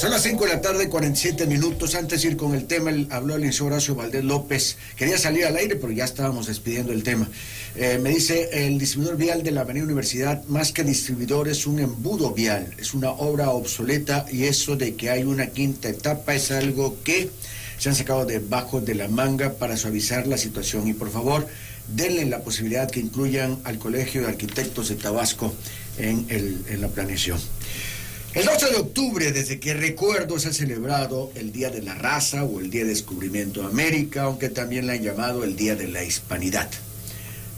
Son las 5 de la tarde, 47 minutos. Antes de ir con el tema, habló el licenciado Horacio Valdés López. Quería salir al aire, pero ya estábamos despidiendo el tema. Me dice, el distribuidor vial de la Avenida Universidad, más que distribuidor, es un embudo vial. Es una obra obsoleta y eso de que hay una quinta etapa es algo que se han sacado debajo de la manga para suavizar la situación. Y por favor, denle la posibilidad que incluyan al Colegio de Arquitectos de Tabasco en la planeación. El 12 de octubre, desde que recuerdo, se ha celebrado el Día de la Raza o el Día de Descubrimiento de América, aunque también le han llamado el Día de la Hispanidad.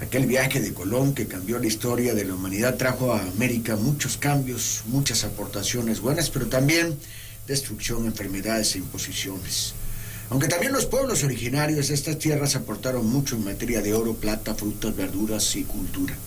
Aquel viaje de Colón que cambió la historia de la humanidad trajo a América muchos cambios, muchas aportaciones buenas, pero también destrucción, enfermedades e imposiciones. Aunque también los pueblos originarios de estas tierras aportaron mucho en materia de oro, plata, frutas, verduras y cultura.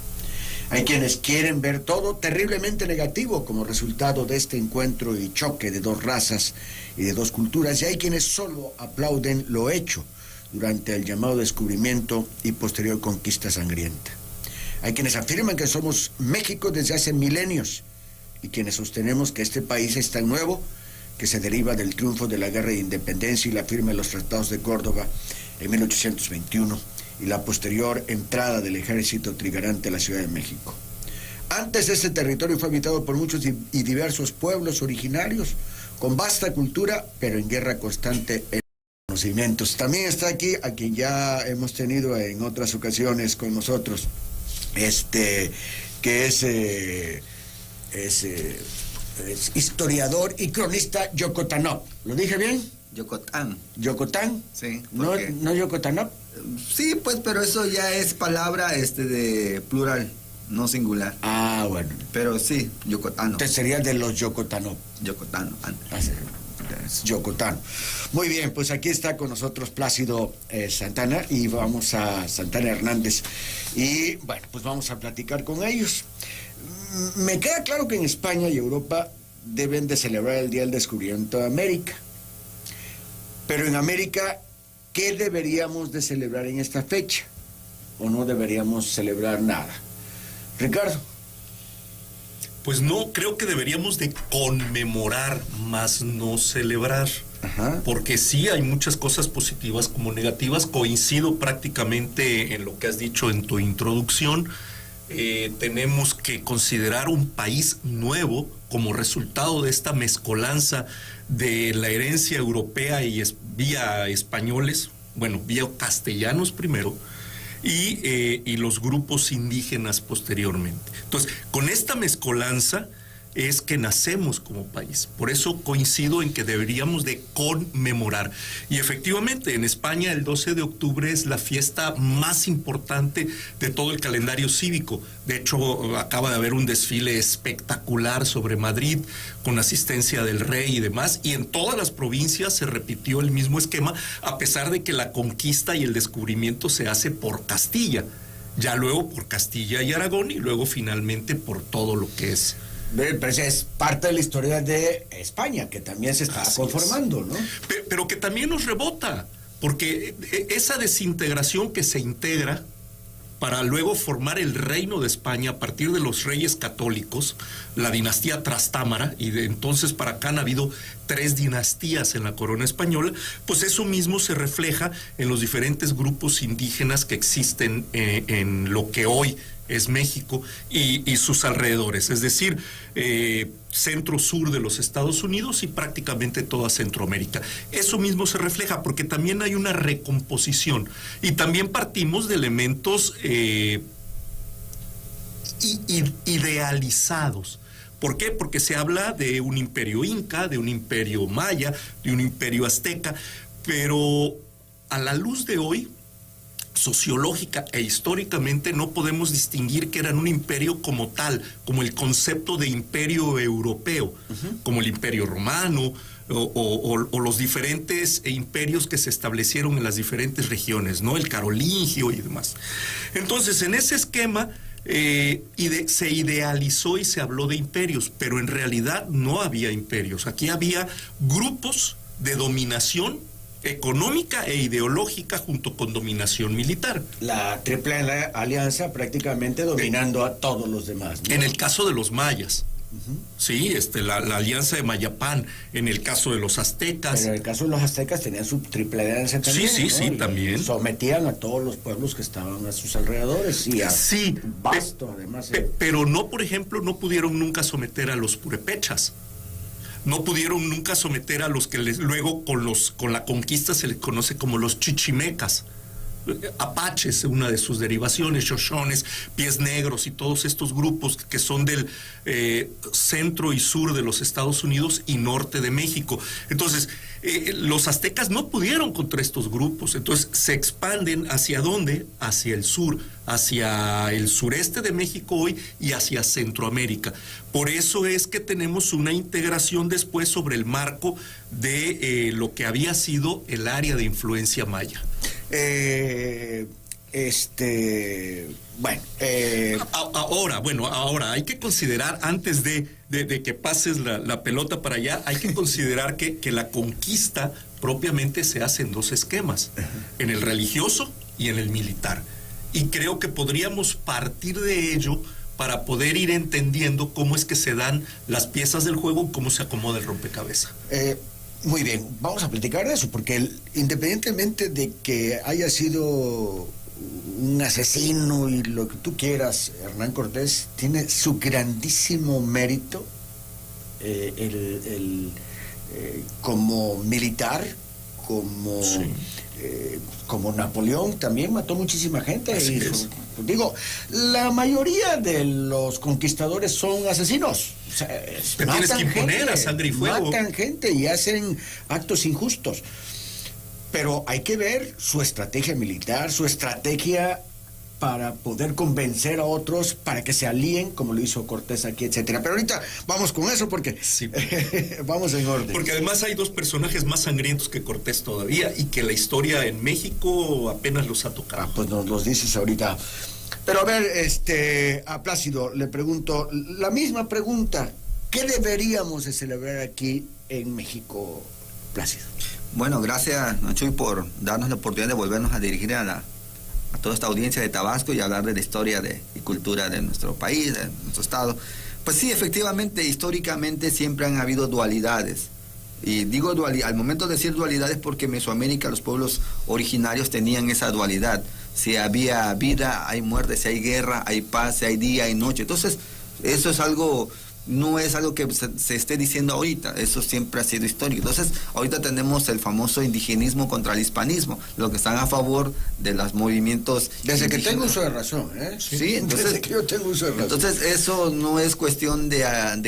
Hay quienes quieren ver todo terriblemente negativo como resultado de este encuentro y choque de dos razas y de dos culturas, y hay quienes solo aplauden lo hecho durante el llamado descubrimiento y posterior conquista sangrienta. Hay quienes afirman que somos México desde hace milenios y quienes sostenemos que este país es tan nuevo que se deriva del triunfo de la Guerra de Independencia y la firma de los Tratados de Córdoba en 1821. Y la posterior entrada del ejército trigarante a la Ciudad de México. Antes este territorio fue habitado por muchos y diversos pueblos originarios, con vasta cultura, pero en guerra constante en conocimientos. También está aquí, a quien ya hemos tenido en otras ocasiones con nosotros, que es historiador y cronista Yocotanop. ¿Lo dije bien? Yocotán. ¿Yocotán? Sí. ¿No Yocotanop? Sí, pues, pero eso ya es palabra de plural, no singular. Ah, bueno. Pero sí, yocotano. Entonces sería de los Yocotanop. Yocotano. Yocotano. Muy bien, pues aquí está con nosotros Plácido Santana y vamos a Santana Hernández. Y bueno, pues vamos a platicar con ellos. Me queda claro que en España y Europa deben de celebrar el Día del Descubrimiento de América. Pero en América, ¿qué deberíamos de celebrar en esta fecha? ¿O no deberíamos celebrar nada? Ricardo. Pues no, creo que deberíamos de conmemorar, más no celebrar. Ajá. Porque sí hay muchas cosas positivas como negativas. Coincido prácticamente en lo que has dicho en tu introducción. Tenemos que considerar un país nuevo como resultado de esta mezcolanza de la herencia europea y vía españoles, bueno, vía castellanos primero, y los grupos indígenas posteriormente. Entonces, con esta mezcolanza es que nacemos como país. Por eso coincido en que deberíamos de conmemorar. Y efectivamente, en España el 12 de octubre es la fiesta más importante de todo el calendario cívico. De hecho, acaba de haber un desfile espectacular sobre Madrid, con asistencia del rey y demás, y en todas las provincias se repitió el mismo esquema, a pesar de que la conquista y el descubrimiento se hace por Castilla, ya luego por Castilla y Aragón, y luego finalmente por todo lo que es... Pero es parte de la historia de España, que también se está conformando, ¿no? Pero que también nos rebota, porque esa desintegración que se integra para luego formar el reino de España a partir de los reyes católicos, la dinastía Trastámara, y de entonces para acá han habido 3 dinastías en la corona española, pues eso mismo se refleja en los diferentes grupos indígenas que existen en lo que hoy es México y sus alrededores, es decir, centro-sur de los Estados Unidos y prácticamente toda Centroamérica. Eso mismo se refleja porque también hay una recomposición y también partimos de elementos idealizados. ¿Por qué? Porque se habla de un imperio inca, de un imperio maya, de un imperio azteca, pero a la luz de hoy, sociológica e históricamente, no podemos distinguir que eran un imperio como tal, como el concepto de imperio europeo, como el imperio romano o los diferentes imperios que se establecieron en las diferentes regiones, ¿no? El carolingio y demás. Entonces, en ese esquema se idealizó y se habló de imperios, pero en realidad no había imperios. Aquí había grupos de dominación económica e ideológica junto con dominación militar. La Triple Alianza prácticamente dominando a todos los demás, ¿no? En el caso de los mayas. Sí, la alianza de Mayapán, en el caso de los aztecas. Pero en el caso de los aztecas tenían su triple alianza también. Sí, ¿no? sí, también. Sometían a todos los pueblos que estaban a sus alrededores y a Basto, además. Pero no, por ejemplo, no pudieron nunca someter a los purépechas. No pudieron nunca someter a los que luego con la conquista se les conoce como los chichimecas. Apaches, una de sus derivaciones, Shoshones, Pies Negros y todos estos grupos que son del centro y sur de los Estados Unidos y norte de México. Entonces, los aztecas no pudieron contra estos grupos, entonces se expanden ¿hacia dónde? Hacia el sur, hacia el sureste de México hoy y hacia Centroamérica. Por eso es que tenemos una integración después sobre el marco de lo que había sido el área de influencia maya. Ahora hay que considerar, antes de que pases la pelota para allá, hay que considerar que la conquista propiamente se hace en dos esquemas, en el religioso y en el militar. Y creo que podríamos partir de ello para poder ir entendiendo cómo es que se dan las piezas del juego, cómo se acomoda el rompecabezas. Muy bien, vamos a platicar de eso, porque independientemente de que haya sido un asesino y lo que tú quieras, Hernán Cortés tiene su grandísimo mérito como militar, como... Sí. Como Napoleón también mató muchísima gente. Digo, la mayoría de los conquistadores son asesinos. O sea, te tienes que imponer a sangre y fuego. Matan gente y hacen actos injustos. Pero hay que ver su estrategia militar, su estrategia para poder convencer a otros para que se alíen, como lo hizo Cortés aquí, etcétera. Pero ahorita vamos con eso porque sí. Vamos en orden. Porque además hay dos personajes más sangrientos que Cortés todavía y que la historia en México apenas los ha tocado. Pues nos los dices ahorita. Pero a ver, a Plácido le pregunto la misma pregunta. ¿Qué deberíamos de celebrar aquí en México, Plácido? Bueno, gracias, Nachuy, por darnos la oportunidad de volvernos a dirigir a toda esta audiencia de Tabasco y hablar de la historia y cultura de nuestro país, de nuestro estado. Pues sí, efectivamente, históricamente siempre han habido dualidades. Y digo al momento de decir dualidades porque en Mesoamérica los pueblos originarios tenían esa dualidad. Si había vida, hay muerte, si hay guerra, hay paz, si hay día, hay noche. Entonces, eso es algo... No es algo que se esté diciendo ahorita, eso siempre ha sido histórico. Entonces, ahorita tenemos el famoso indigenismo contra el hispanismo, los que están a favor de los movimientos Desde indígenas. Que tengo uso de razón, ¿eh? Sí, entonces, desde que yo tengo uso de razón. Entonces, eso no es cuestión de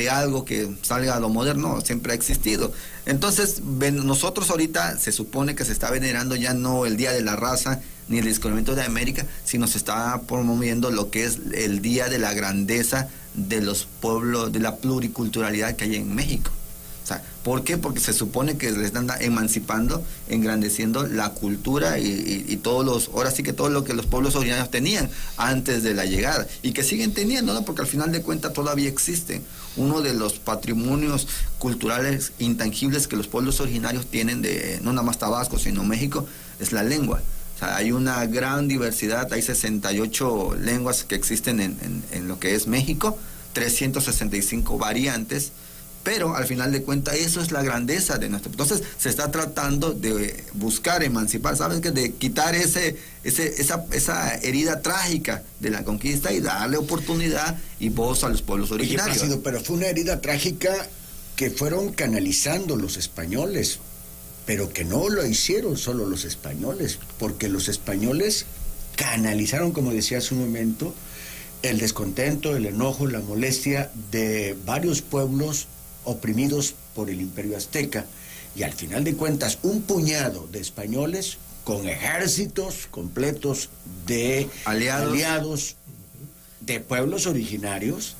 algo que salga a lo moderno, siempre ha existido. Entonces, nosotros ahorita se supone que se está venerando ya no el Día de la Raza, ni el descubrimiento de América, sino se está promoviendo lo que es el Día de la Grandeza de los pueblos, de la pluriculturalidad que hay en México. O sea, ¿por qué? Porque se supone que les están emancipando, engrandeciendo la cultura y ahora sí que todo lo que los pueblos originarios tenían antes de la llegada y que siguen teniendo, ¿no? Porque al final de cuentas todavía existen. Uno de los patrimonios culturales intangibles que los pueblos originarios tienen no nada más Tabasco, sino México, es la lengua. Hay una gran diversidad, hay 68 lenguas que existen en lo que es México, 365 variantes, pero al final de cuentas eso es la grandeza de nuestro... Entonces se está tratando de buscar emancipar, ¿sabes qué? De quitar esa herida trágica de la conquista y darle oportunidad y voz a los pueblos originarios. Oye, pero fue una herida trágica que fueron canalizando los españoles, pero que no lo hicieron solo los españoles, porque los españoles canalizaron, como decía hace un momento, el descontento, el enojo, la molestia de varios pueblos oprimidos por el Imperio Azteca, y al final de cuentas un puñado de españoles con ejércitos completos de aliados de pueblos originarios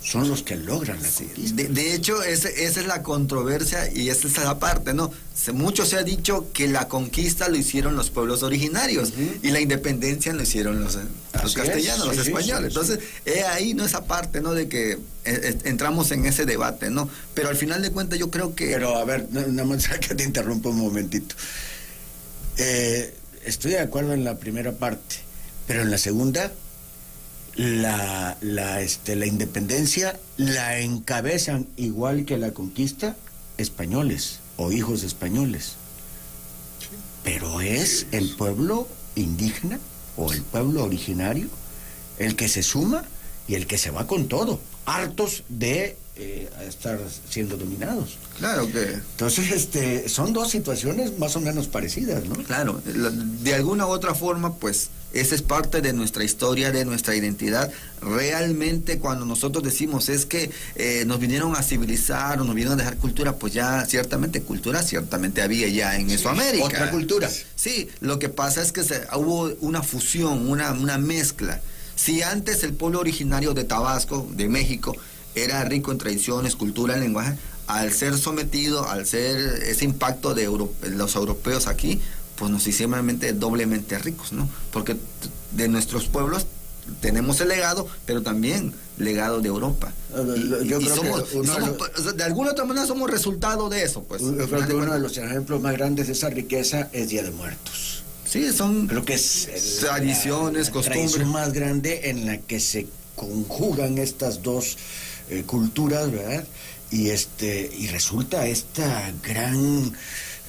son los que logran la conquista. De hecho, esa es la controversia y esa es la parte, ¿no? Mucho se ha dicho que la conquista lo hicieron los pueblos originarios y la independencia lo hicieron los castellanos, los españoles. Entonces, ahí, ¿no? Esa parte, ¿no? De que entramos en ese debate, ¿no? Pero al final de cuentas yo creo que... Pero, a ver, nada más que te interrumpo un momentito. Estoy de acuerdo en la primera parte, pero en la segunda... la independencia la encabezan, igual que la conquista, españoles o hijos de españoles. Pero es el pueblo indígena o el pueblo originario el que se suma y el que se va con todo, hartos de estar siendo dominados. Claro que... Entonces, son dos situaciones más o menos parecidas, ¿no? Claro, de alguna u otra forma, pues, esa es parte de nuestra historia, de nuestra identidad. Realmente, cuando nosotros decimos es que nos vinieron a civilizar o nos vinieron a dejar cultura, pues ya cultura ciertamente había ya en Mesoamérica. Otra cultura. Sí, lo que pasa es que hubo una fusión, una mezcla. Si antes el pueblo originario de Tabasco, de México, era rico en tradiciones, cultura, lenguaje, al ser sometido, al ser ese impacto de los europeos aquí, pues nos hicieron realmente doblemente ricos, ¿no? Porque de nuestros pueblos tenemos el legado, pero también legado de Europa. Yo creo que de alguna otra manera somos resultado de eso, pues. Yo creo que uno de los ejemplos más grandes de esa riqueza es Día de Muertos. Sí, son creo que es tradiciones, la costumbres. tradición más grande en la que se conjugan estas dos culturas, ¿verdad? Y resulta esta gran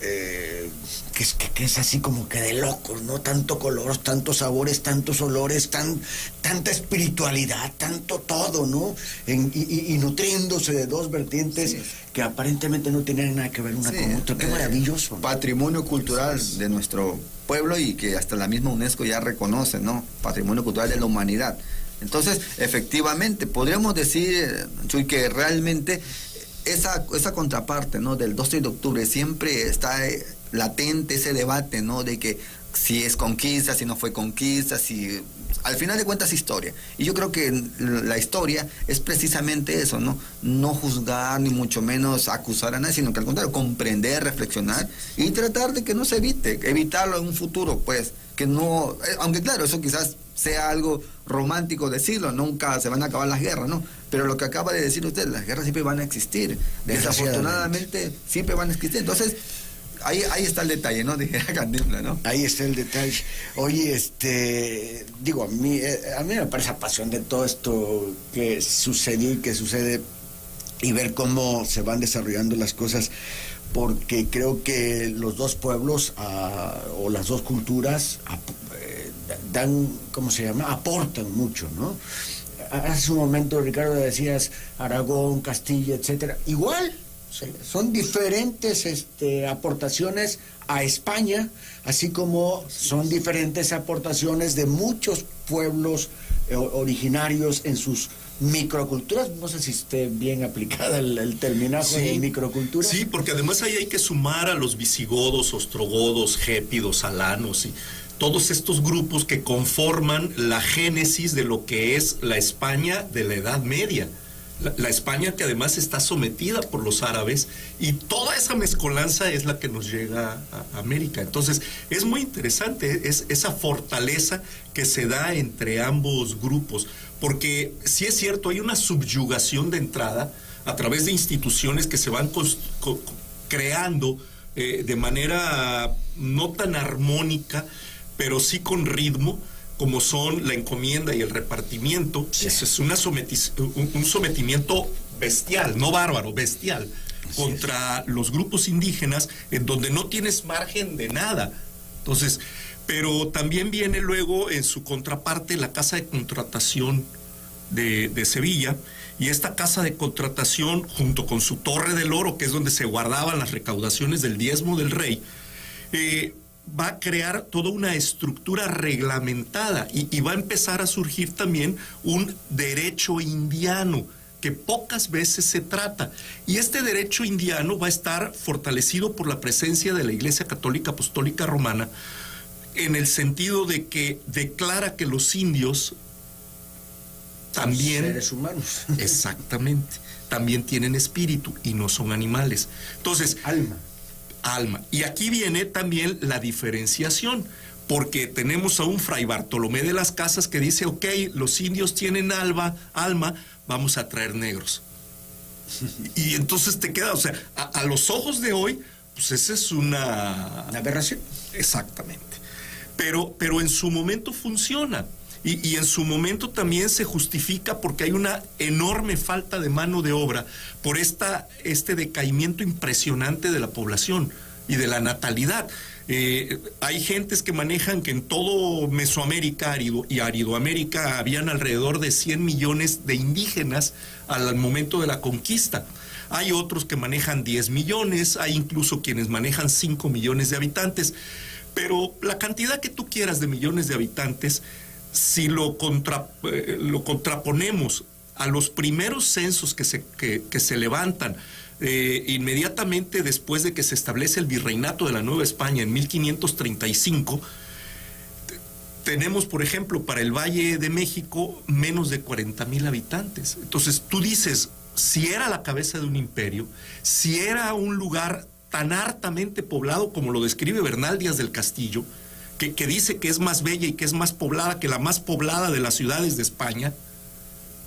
que es así como que de locos, ¿no? Tanto color, tantos sabores, tantos olores, tanta espiritualidad, tanto todo, ¿no? Y nutriéndose de dos vertientes, sí, que aparentemente no tienen nada que ver una, sí, con otra. Qué maravilloso, ¿no? Patrimonio cultural, sí, de nuestro pueblo, y que hasta la misma UNESCO ya reconoce, ¿no? Patrimonio cultural de la humanidad. Entonces, efectivamente, podríamos decir, Chuy, que realmente esa contraparte, ¿no? Del 12 de octubre siempre está latente ese debate, ¿no? De que si es conquista, si no fue conquista, si... Al final de cuentas, historia. Y yo creo que la historia es precisamente eso, ¿no? No juzgar, ni mucho menos acusar a nadie, sino que al contrario, comprender, reflexionar y tratar de que no se evitarlo en un futuro, pues, que no... Aunque claro, eso quizás sea algo romántico decirlo, nunca se van a acabar las guerras, ¿no? Pero lo que acaba de decir usted, las guerras siempre van a existir. Desafortunadamente, siempre van a existir. Entonces... Ahí está el detalle, ¿no? Dijera Cantinflas, ¿no? Ahí está el detalle. Oye, digo, a mí me parece apasionante todo esto que sucedió y que sucede, y ver cómo se van desarrollando las cosas, porque creo que los dos pueblos o las dos culturas dan, ¿cómo se llama? Aportan mucho, ¿no? Hace un momento, Ricardo, decías Aragón, Castilla, etcétera. Igual. Son diferentes aportaciones a España, así como son diferentes aportaciones de muchos pueblos originarios en sus microculturas. No sé si esté bien aplicada el terminajo, sí, de microcultura. Sí, porque además ahí hay que sumar a los visigodos, ostrogodos, gépidos, alanos y todos estos grupos que conforman la génesis de lo que es la España de la Edad Media. La España que además está sometida por los árabes, y toda esa mezcolanza es la que nos llega a América. Entonces es muy interesante esa fortaleza que se da entre ambos grupos, porque sí es cierto, hay una subyugación de entrada a través de instituciones que se van creando de manera no tan armónica, pero sí con ritmo, como son la encomienda y el repartimiento. Sí. Eso es un sometimiento bestial, no bárbaro, bestial, así contra es. Los grupos indígenas, en donde no tienes margen de nada. Entonces, pero también viene luego en su contraparte la Casa de Contratación de Sevilla, y esta Casa de Contratación, junto con su Torre del Oro, que es donde se guardaban las recaudaciones del diezmo del rey, va a crear toda una estructura reglamentada, y va a empezar a surgir también un derecho indiano que pocas veces se trata, y este derecho indiano va a estar fortalecido por la presencia de la Iglesia Católica Apostólica Romana, en el sentido de que declara que los indios también... seres humanos. Exactamente, también tienen espíritu y no son animales. Entonces... Alma. Y aquí viene también la diferenciación, porque tenemos a un Fray Bartolomé de las Casas que dice, ok, los indios tienen alma, vamos a traer negros. Y entonces te queda, o sea, a los ojos de hoy, pues esa es una aberración. Exactamente. Pero en su momento funciona. y en su momento también se justifica porque hay una enorme falta de mano de obra por este decaimiento impresionante de la población y de la natalidad. Hay gentes que manejan que en todo Mesoamérica y Aridoamérica habían alrededor de 100 millones de indígenas al momento de la conquista. Hay otros que manejan 10 millones, hay incluso quienes manejan 5 millones de habitantes, pero la cantidad que tú quieras de millones de habitantes, si lo contraponemos a los primeros censos que se levantan inmediatamente después de que se establece el virreinato de la Nueva España en 1535, tenemos, por ejemplo, para el Valle de México menos de 40,000 habitantes. Entonces tú dices, si era la cabeza de un imperio, si era un lugar tan hartamente poblado como lo describe Bernal Díaz del Castillo, que dice que es más bella y que es más poblada que la más poblada de las ciudades de España,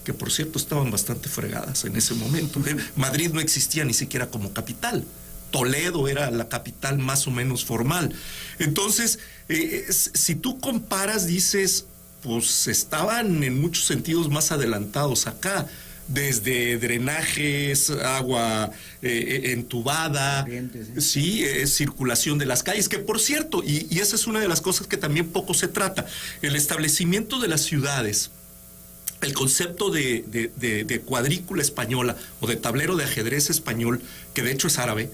que por cierto estaban bastante fregadas en ese momento. Madrid no existía ni siquiera como capital. Toledo era la capital más o menos formal. Entonces, si tú comparas, dices, pues estaban en muchos sentidos más adelantados acá, desde drenajes, agua entubada, sí, circulación de las calles, que por cierto, y esa es una de las cosas que también poco se trata, el establecimiento de las ciudades, el concepto de cuadrícula española o de tablero de ajedrez español, que de hecho es árabe,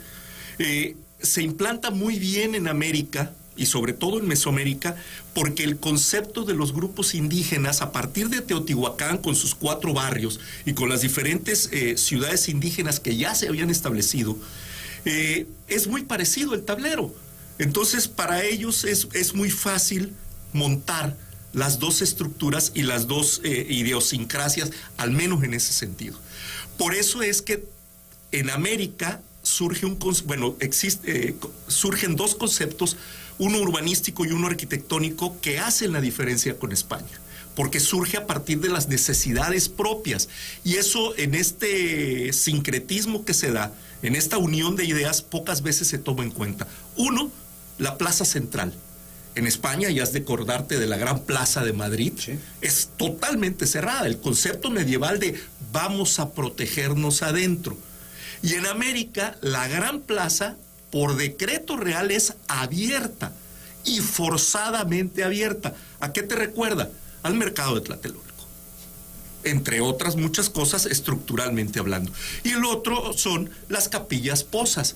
se implanta muy bien en América y sobre todo en Mesoamérica, porque el concepto de los grupos indígenas a partir de Teotihuacán con sus 4 barrios y con las diferentes ciudades indígenas que ya se habían establecido, es muy parecido el tablero. Entonces para ellos es muy fácil montar las dos estructuras y las dos idiosincrasias, al menos en ese sentido. Por eso es que en América surgen 2 conceptos, uno urbanístico y uno arquitectónico, que hacen la diferencia con España, porque surge a partir de las necesidades propias. Y eso, en este sincretismo que se da, en esta unión de ideas, pocas veces se toma en cuenta. Uno, la plaza central. En España, y has de acordarte de la Gran Plaza de Madrid, sí, es totalmente cerrada. El concepto medieval de vamos a protegernos adentro. Y en América, la Gran Plaza, por decreto real, es abierta y forzadamente abierta. ¿A qué te recuerda? Al mercado de Tlatelolco, entre otras muchas cosas estructuralmente hablando. Y el otro son las capillas pozas,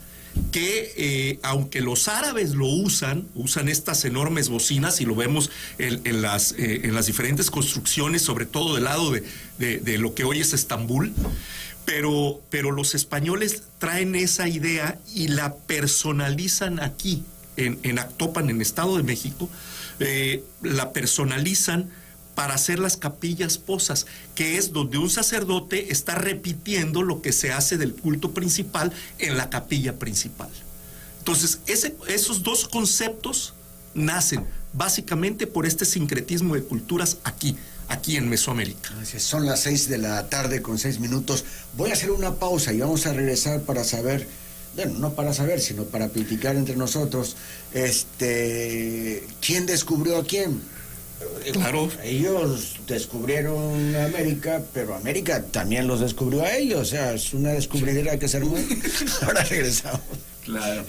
que aunque los árabes lo usan estas enormes bocinas, y lo vemos en las diferentes construcciones, sobre todo del lado de lo que hoy es Estambul, pero los españoles traen esa idea y la personalizan aquí, en Actopan, en Estado de México, la personalizan para hacer las capillas pozas, que es donde un sacerdote está repitiendo lo que se hace del culto principal en la capilla principal. Entonces, esos 2 conceptos nacen básicamente por este sincretismo de culturas aquí en Mesoamérica. Son las 6 de la tarde con 6 minutos. Voy a hacer una pausa y vamos a regresar para saber, bueno, no para saber, sino para platicar entre nosotros, ¿quién descubrió a quién? Claro. Ellos descubrieron América, pero América también los descubrió a ellos. O sea, es una descubridera que se armó. Ahora regresamos. Claro.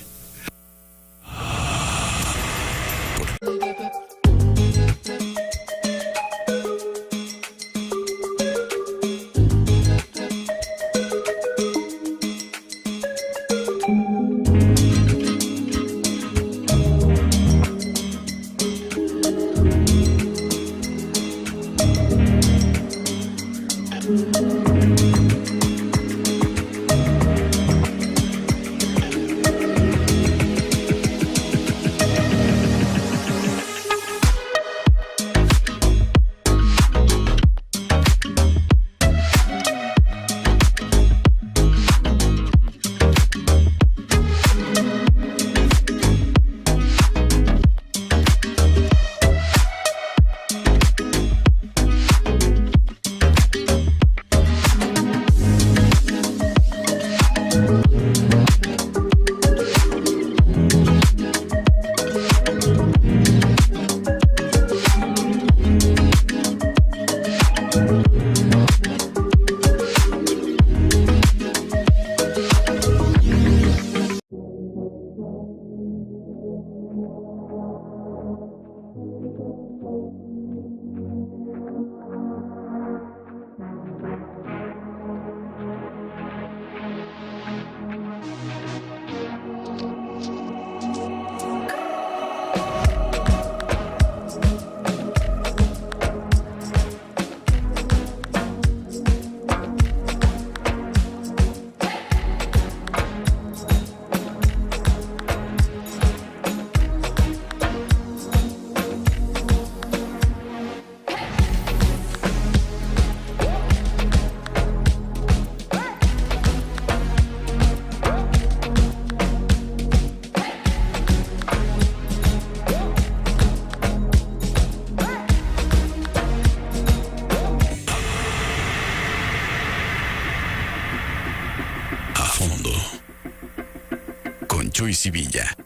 Camacho y Sivilla.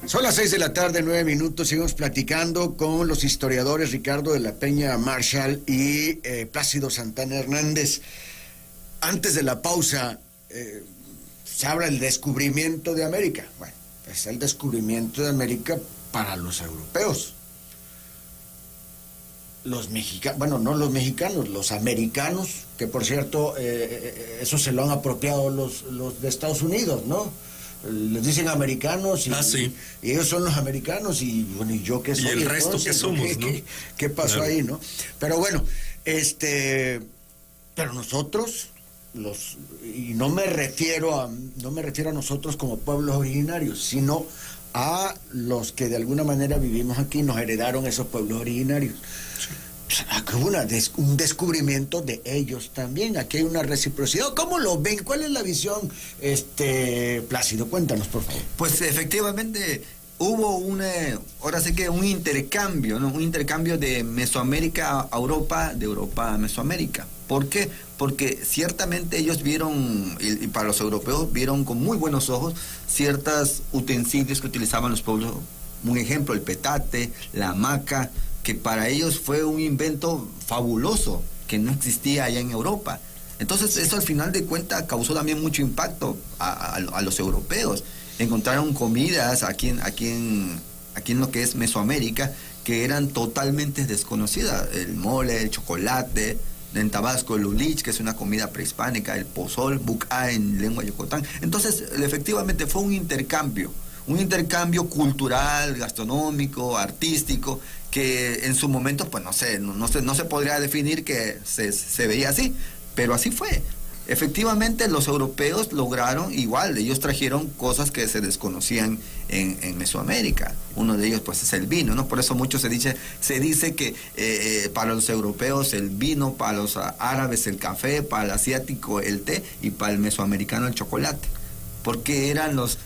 Son las 6 de la tarde, 9 minutos. Seguimos platicando con los historiadores Ricardo de la Peña Marshall y Plácido Santana Hernández. Antes de la pausa, se habla del descubrimiento de América. Bueno, es el descubrimiento de América para los europeos. Los mexicanos, bueno, no los mexicanos, los americanos, que por cierto, eso se lo han apropiado los de Estados Unidos, ¿no? Les dicen americanos sí. y ellos son los americanos y bueno, ¿y yo qué soy? Y el resto entonces, que somos, ¿no? ¿Qué pasó ahí, no? Pero bueno, pero nosotros, y no me refiero a nosotros como pueblos originarios, sino a los que de alguna manera vivimos aquí, nos heredaron esos pueblos originarios. Sí. Aquí hubo un descubrimiento de ellos también, aquí hay una reciprocidad. ¿Cómo lo ven? ¿Cuál es la visión, Plácido? Cuéntanos, por favor. Pues efectivamente hubo ahora sí que un intercambio, ¿no? Un intercambio de Mesoamérica a Europa, de Europa a Mesoamérica. ¿Por qué? Porque ciertamente ellos vieron, y para los europeos, vieron con muy buenos ojos ciertos utensilios que utilizaban los pueblos. Un ejemplo, el petate, la hamaca, que para ellos fue un invento fabuloso, que no existía allá en Europa. Entonces eso al final de cuentas causó también mucho impacto a los europeos. Encontraron comidas aquí en lo que es Mesoamérica que eran totalmente desconocidas. El mole, el chocolate, en Tabasco el ulich, que es una comida prehispánica, el pozol, bucá en lengua yocotán. Entonces efectivamente fue un intercambio cultural, gastronómico, artístico, que en su momento pues no se podría definir que se veía así, pero así fue. Efectivamente los europeos lograron igual, ellos trajeron cosas que se desconocían en Mesoamérica. Uno de ellos pues es el vino, ¿no? Por eso mucho se dice que para los europeos el vino, para los árabes el café, para el asiático el té y para el mesoamericano el chocolate, porque eran los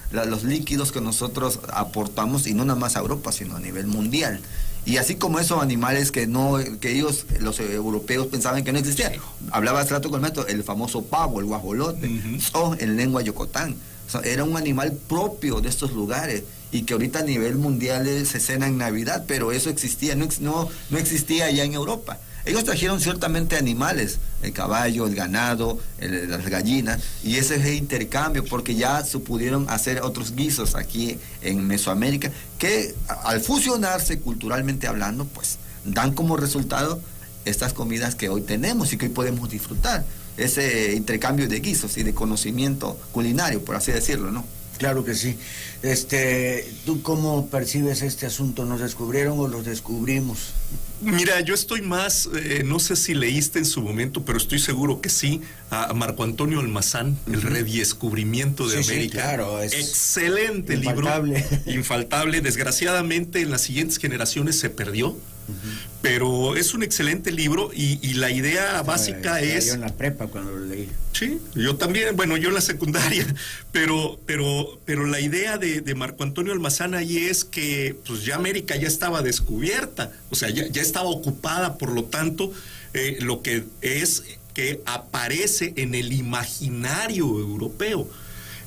líquidos que nosotros aportamos, y no nada más a Europa, sino a nivel mundial. Y así como esos animales que ellos, los europeos, pensaban que no existían. Hablaba hace rato con el maestro, el famoso pavo, el guajolote, en lengua yocotán. O sea, era un animal propio de estos lugares y que ahorita a nivel mundial se cena en Navidad, pero eso existía, no existía allá en Europa. Ellos trajeron ciertamente animales, el caballo, el ganado, las gallinas, y ese es el intercambio, porque ya se pudieron hacer otros guisos aquí en Mesoamérica, que al fusionarse culturalmente hablando, pues dan como resultado estas comidas que hoy tenemos y que hoy podemos disfrutar. Ese intercambio de guisos y de conocimiento culinario, por así decirlo, ¿no? Claro que sí. ¿Tú cómo percibes este asunto? ¿Nos descubrieron o los descubrimos? Mira, yo estoy más, no sé si leíste en su momento, pero estoy seguro que sí, a Marco Antonio Almazán, El redescubrimiento de América. Sí, claro. Excelente infaltable libro, infaltable. Desgraciadamente en las siguientes generaciones se perdió, pero es un excelente libro y la idea básica es... Yo en la prepa cuando lo leí. Sí, yo también, bueno, yo en la secundaria, pero la idea de Marco Antonio Almazán ahí es que pues ya América ya estaba descubierta, o sea, ya estaba ocupada, por lo tanto, lo que es que aparece en el imaginario europeo.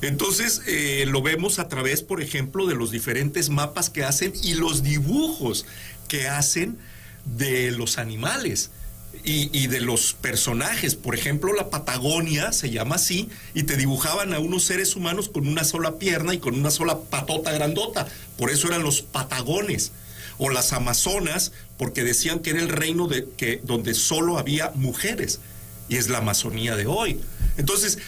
Entonces, lo vemos a través, por ejemplo, de los diferentes mapas que hacen y los dibujos que hacen de los animales y de los personajes. Por ejemplo, la Patagonia se llama así, y te dibujaban a unos seres humanos con una sola pierna y con una sola patota grandota. Por eso eran los patagones. O las Amazonas, porque decían que era el reino donde solo había mujeres, y es la Amazonía de hoy. Entonces,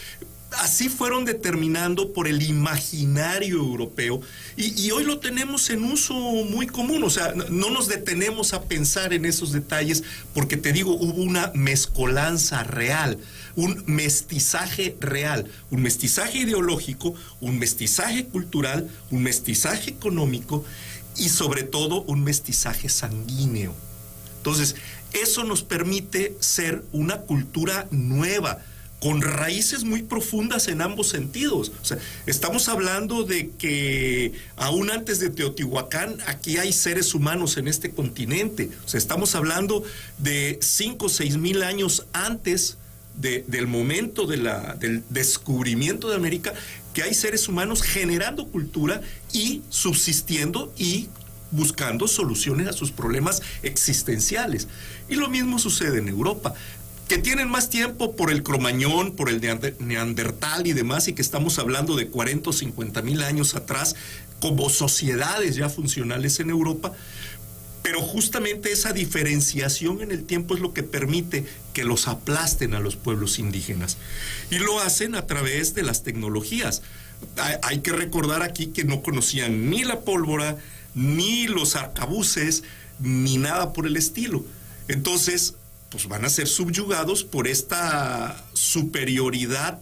así fueron determinando por el imaginario europeo, y hoy lo tenemos en uso muy común. O sea, no nos detenemos a pensar en esos detalles, porque te digo, hubo una mezcolanza real, un mestizaje real, un mestizaje ideológico, un mestizaje cultural, un mestizaje económico y sobre todo un mestizaje sanguíneo. Entonces, eso nos permite ser una cultura nueva, con raíces muy profundas en ambos sentidos. O sea, estamos hablando de que aún antes de Teotihuacán, aquí hay seres humanos en este continente. O sea, estamos hablando de 5 o 6 mil años antes del momento del descubrimiento de América, que hay seres humanos generando cultura y subsistiendo y buscando soluciones a sus problemas existenciales. Y lo mismo sucede en Europa, que tienen más tiempo por el Cromañón, por el Neandertal y demás, y que estamos hablando de 40 o 50 mil años atrás, como sociedades ya funcionales en Europa. Pero justamente esa diferenciación en el tiempo es lo que permite que los aplasten a los pueblos indígenas. Y lo hacen a través de las tecnologías. Hay que recordar aquí que no conocían ni la pólvora, ni los arcabuces, ni nada por el estilo. Entonces, pues van a ser subyugados por esta superioridad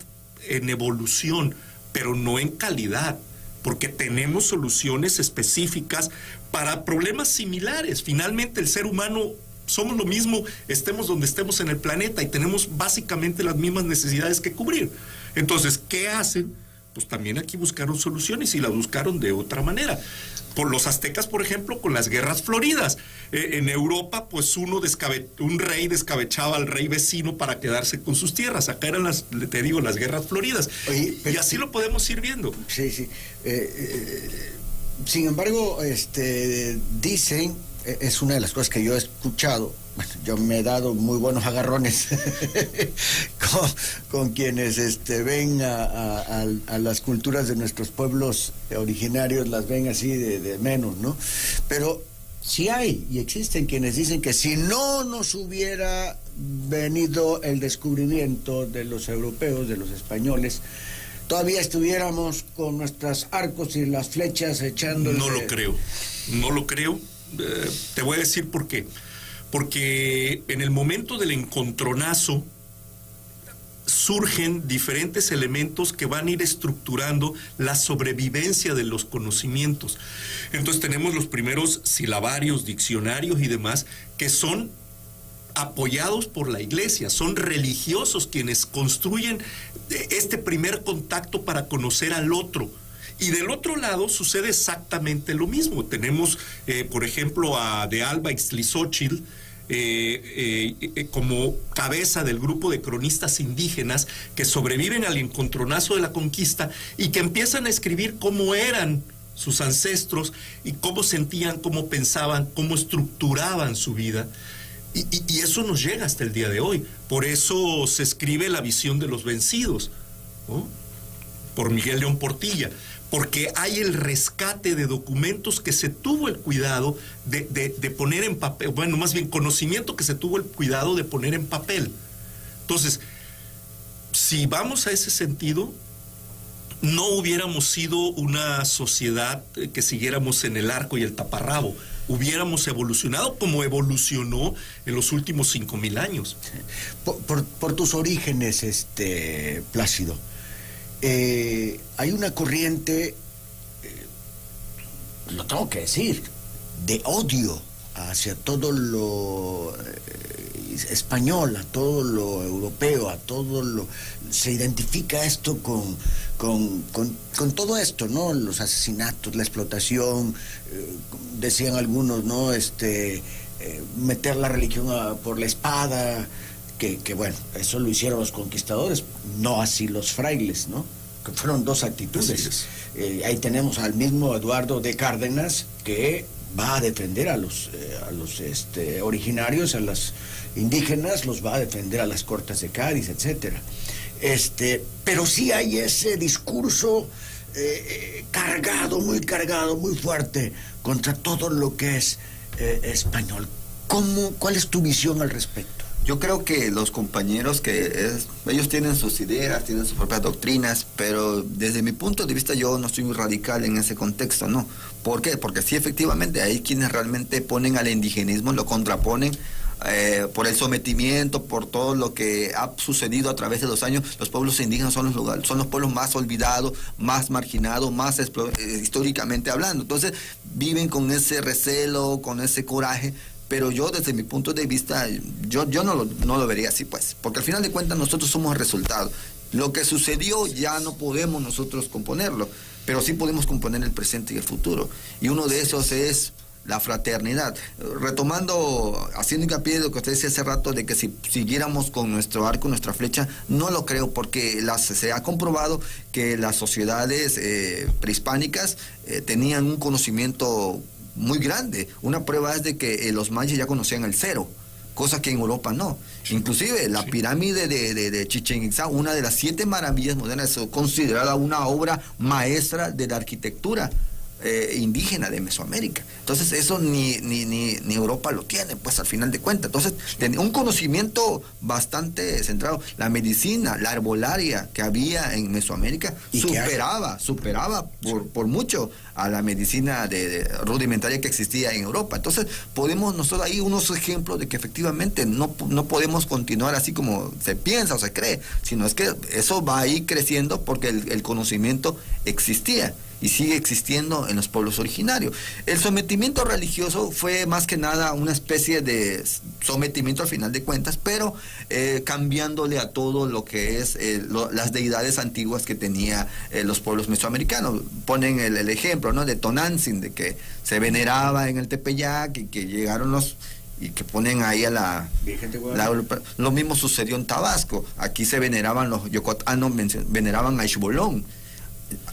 en evolución, pero no en calidad, porque tenemos soluciones específicas para problemas similares. Finalmente, el ser humano somos lo mismo, estemos donde estemos en el planeta, y tenemos básicamente las mismas necesidades que cubrir. Entonces, ¿qué hacen? Pues también aquí buscaron soluciones, y las buscaron de otra manera. Por los aztecas, por ejemplo, con las guerras floridas. En Europa, pues un rey descabechaba al rey vecino para quedarse con sus tierras. Acá eran las guerras floridas. Oye, y así lo podemos ir viendo. Sí, sí. Sin embargo, dicen, es una de las cosas que yo he escuchado. Bueno, yo me he dado muy buenos agarrones con quienes ven a las culturas de nuestros pueblos originarios, las ven así de menos, ¿no? Pero sí hay y existen quienes dicen que si no nos hubiera venido el descubrimiento de los europeos, de los españoles, todavía estuviéramos con nuestros arcos y las flechas echando. No lo creo. Te voy a decir por qué. Porque en el momento del encontronazo surgen diferentes elementos que van a ir estructurando la sobrevivencia de los conocimientos. Entonces tenemos los primeros silabarios, diccionarios y demás, que son apoyados por la iglesia, son religiosos quienes construyen este primer contacto para conocer al otro. Y del otro lado sucede exactamente lo mismo. Tenemos, por ejemplo, de Alba Ixtlilxóchitl, como cabeza del grupo de cronistas indígenas que sobreviven al encontronazo de la conquista y que empiezan a escribir cómo eran sus ancestros y cómo sentían, cómo pensaban, cómo estructuraban su vida. Y eso nos llega hasta el día de hoy. Por eso se escribe La visión de los vencidos, ¿no? Por Miguel León Portilla, porque hay el rescate de documentos que se tuvo el cuidado de poner en papel, bueno, más bien conocimiento que se tuvo el cuidado de poner en papel. Entonces, si vamos a ese sentido, no hubiéramos sido una sociedad que siguiéramos en el arco y el taparrabo. Hubiéramos evolucionado como evolucionó en los últimos 5,000 años. Por tus orígenes, Plácido, hay una corriente, lo tengo que decir, de odio hacia todo lo español, a todo lo europeo, a todo lo... Se identifica esto con todo esto, ¿no? Los asesinatos, la explotación, decían algunos, ¿no? Meter la religión por la espada, que bueno, eso lo hicieron los conquistadores, no así los frailes, ¿no? Que fueron dos actitudes. Ahí tenemos al mismo Eduardo de Cárdenas, que va a defender a los originarios, a los indígenas, los va a defender a las Cortes de Cádiz, etcétera. Pero sí hay ese discurso cargado, muy fuerte contra todo lo que es español. ¿Cuál es tu visión al respecto? Yo creo que los compañeros ellos tienen sus ideas, tienen sus propias doctrinas, pero desde mi punto de vista yo no soy muy radical en ese contexto, ¿no? ¿Por qué? Porque sí, efectivamente, hay quienes realmente ponen al indigenismo, lo contraponen por el sometimiento, por todo lo que ha sucedido a través de los años. Los pueblos indígenas son los pueblos más olvidados, más marginados, más históricamente hablando. Entonces viven con ese recelo, con ese coraje. Pero yo, desde mi punto de vista, yo no lo vería así, pues. Porque al final de cuentas nosotros somos el resultado. Lo que sucedió ya no podemos nosotros componerlo, pero sí podemos componer el presente y el futuro. Y uno de esos es la fraternidad. Retomando, haciendo hincapié de lo que usted decía hace rato, de que si siguiéramos con nuestro arco, nuestra flecha, no lo creo, porque se ha comprobado que las sociedades prehispánicas tenían un conocimiento muy grande. Una prueba es de que los mayas ya conocían el cero, cosa que en Europa no. Inclusive la pirámide de Chichén Itzá, una de las 7 maravillas modernas, es considerada una obra maestra de la arquitectura indígena de Mesoamérica. Entonces eso ni Europa lo tiene, pues al final de cuentas. Entonces tenía un conocimiento bastante centrado. La medicina, la herbolaria que había en Mesoamérica superaba por mucho a la medicina rudimentaria que existía en Europa. Entonces podemos nosotros ahí unos ejemplos de que efectivamente no podemos continuar así como se piensa o se cree, sino es que eso va a ir creciendo porque el conocimiento existía y sigue existiendo en los pueblos originarios. El sometimiento religioso fue más que nada una especie de sometimiento al final de cuentas, pero cambiándole a todo lo que es las deidades antiguas que tenía los pueblos mesoamericanos. Ponen el ejemplo, ¿no?, de Tonantzin, de que se veneraba en el Tepeyac y que llegaron y que ponen ahí a lo mismo sucedió en Tabasco. Aquí se veneraban los yocotanos, veneraban a Ixbolón.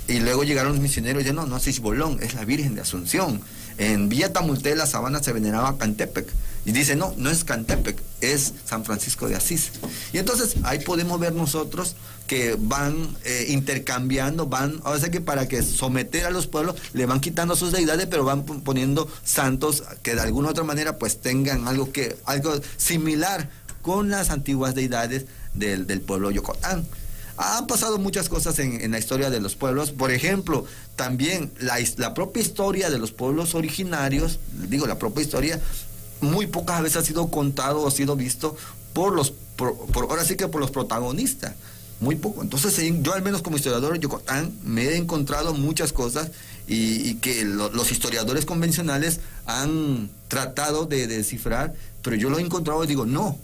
Y luego llegaron los misioneros y dijeron, no es Ixbolón, es la Virgen de Asunción. En Villa Tamulté, la Sabana, se veneraba a Cantepec. Y dice, no es Cantepec, es San Francisco de Asís. Y entonces ahí podemos ver nosotros que van intercambiando, o sea que para que someter a los pueblos, le van quitando sus deidades, pero van poniendo santos que de alguna u otra manera pues tengan algo similar con las antiguas deidades del pueblo Yocotán. Han pasado muchas cosas en la historia de los pueblos. Por ejemplo, también la propia historia de los pueblos originarios, la propia historia, muy pocas veces ha sido contado o ha sido visto ahora sí que por los protagonistas. Muy poco. Entonces, yo al menos como historiador de Yucatán me he encontrado muchas cosas y que los historiadores convencionales han tratado de descifrar, pero yo lo he encontrado y digo, no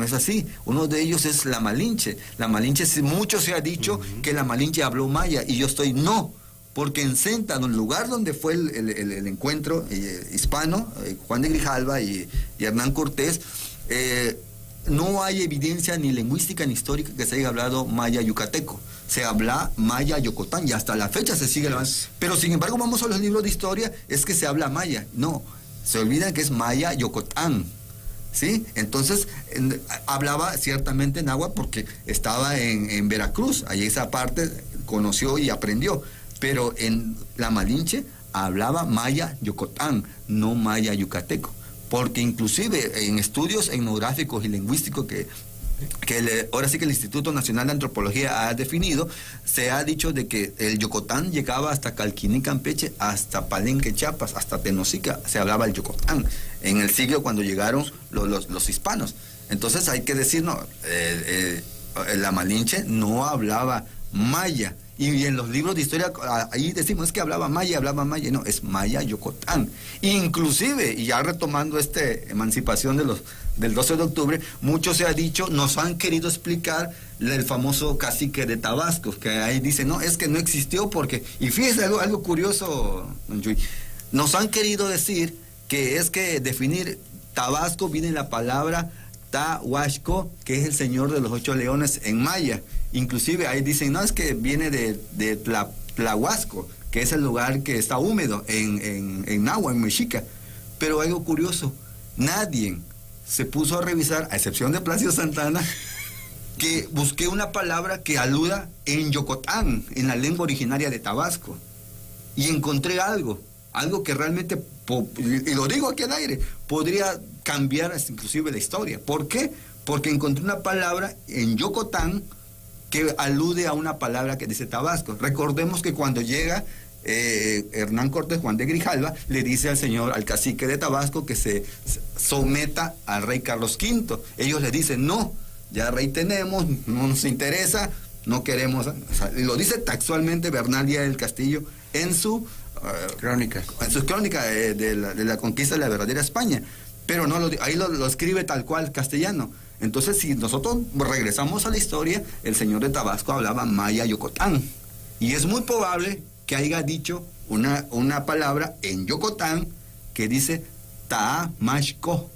es así. Uno de ellos es la Malinche. La Malinche, mucho se ha dicho que la Malinche habló maya, y yo estoy porque en Séntano, el lugar donde fue el encuentro hispano, Juan de Grijalva y Hernán Cortés, no hay evidencia ni lingüística ni histórica que se haya hablado maya yucateco. Se habla maya yocotán y hasta la fecha se sigue hablando. Pero sin embargo, vamos a los libros de historia, es que se habla maya. No, se olvidan que es maya yocotán. ¿Sí? Entonces, hablaba ciertamente náhuatl porque estaba en Veracruz, ahí esa parte conoció y aprendió, pero en la Malinche hablaba maya yocotán, no maya yucateco, porque inclusive en estudios etnográficos y lingüísticos ahora sí que el Instituto Nacional de Antropología ha definido, se ha dicho de que el Yocotán llegaba hasta Calquiní, Campeche, hasta Palenque, Chiapas, hasta Tenosica, se hablaba el Yocotán, en el siglo cuando llegaron los hispanos. Entonces hay que decir, la Malinche no hablaba maya, y en los libros de historia ahí decimos, es que hablaba maya, no, es maya yocotán. Inclusive, y ya retomando emancipación del 12 de octubre, mucho se ha dicho, nos han querido explicar el famoso cacique de Tabasco, que ahí dice, no, es que no existió porque, y fíjese algo curioso, don Chuy, nos han querido decir que es que definir Tabasco viene la palabra Tahuasco, que es el señor de los 8 leones en maya. Inclusive ahí dicen, no, es que viene de Tlahuasco, que es el lugar que está húmedo en náhuatl, en mexica. Pero algo curioso, nadie se puso a revisar, a excepción de Plácido Santana, que busqué una palabra que aluda en Yocotán, en la lengua originaria de Tabasco. Y encontré algo que realmente, y lo digo aquí al aire, podría cambiar inclusive la historia. ¿Por qué? Porque encontré una palabra en Yocotán que alude a una palabra que dice Tabasco. Recordemos que cuando llega Hernán Cortés, Juan de Grijalva, le dice al cacique de Tabasco que se someta al rey Carlos V. Ellos le dicen, no, ya rey tenemos, no nos interesa, no queremos. Y lo dice textualmente Bernal Díaz del Castillo en su crónica. En su crónica de la conquista de la verdadera España. Pero no ahí lo escribe tal cual castellano. Entonces, si nosotros regresamos a la historia, el señor de Tabasco hablaba maya yocotán. Y es muy probable que haya dicho una palabra en Yocotán que dice Ta'a Mashko,